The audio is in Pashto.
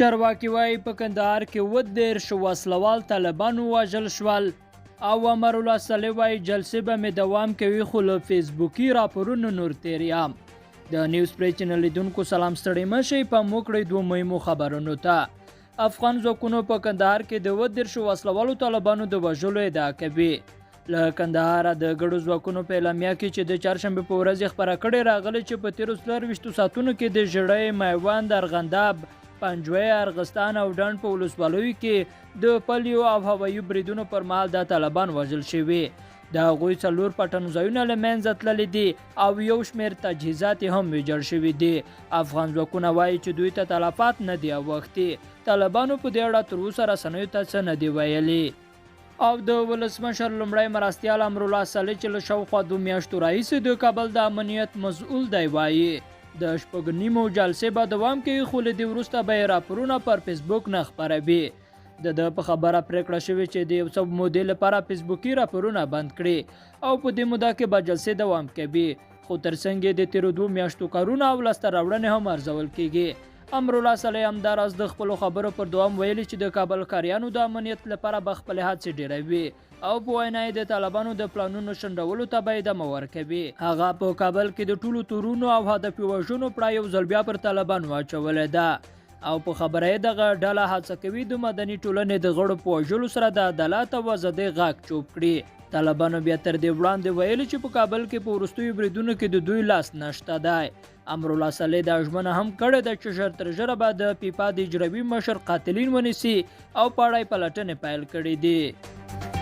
چارواکي وایي په کندهار کې 30 وسلوال طالبان ووژل شول او امر الله صالح وایي جلسې به مې دوام کوي خو له فیسبوکي راپورونو نور تیریام. د نیوز پری چینل لیدونکو سلام ستړي مشئ په موکړې دوه مهمو خبرونو ته. افغان ځواکونو په کندهار کې د 30 وسلوالو طالبانو د وژلو ادعا کوي. له کندهار د ګډو ځواکونو په اعلامیه کې چې د چهارشنبه په ورځ خبره کړې راغلی چې په 13 ساعتونو کې د ژړۍ، میوند، ارغنداب، پنجوي، ارغستان او ډنډ په ولسوالیو کې د پلیو او هوایي بریدونو پر مهال د طالبان وژل شوي. د هغوی 4 پټنو ځایونه له منځه تللي دي او یو شمېر تجهیزات هم ویجاړ شوي دي. افغان ځواکونه وایي چې دوی ته تلفات نه دي اوښتي. طالبانو په دې اړه تر اوسه رسنیو ته څه نه دي ویلي. او د ولسمشر لومړی مرستیال امر الله صالح چې له شاوخوا 2 میاشتو راهیسې د کابل د امنیت مسؤل دی وایي د شپږ نیمو جلسې به دوام کوي خو له دې وروسته به یې راپورونه پر فیسبوک نه خپروي. د په خبره پریکړه شوې چې د یو څه مودې لپاره فیسبوکي راپورونه بند کړي او په دې موده کې به جلسې دوام کوي خو ترڅنګ د تیرو 2 میاشتو کارونه او لاسته راوړنې هم ارزول کیږي. امر الله صالح همداراز د خپلو خبرو پر دوام ویلي چې د کابل کاریانو د امنیت لپاره به خپلې هڅې ډیروي او په وینا یې د طالبانو د پلانونو شنډولو ته به ادامه ورکوي. هغه په کابل کې د ټولو تورونو او هدف وژنو پړه یو ځل بیا پر طالبان واچولې ده او په خبره یې دغه ډله هڅه کوي د مدني ټولنې د غړو په وژلو سره د عدالت او ازادۍ غږ چوپ کړي. طالبانو بیا تر دې وړاندې ویلي چې په کابل کې په وروستیو بریدونو کې د دوی لاس نشته دی. امر الله صالح دا ژمنه هم کړې ده چې ژر تر ژره به د پیپا د اجرایي مشر قاتلین ونیسي او پاړی پلټنې پیل کړي دي.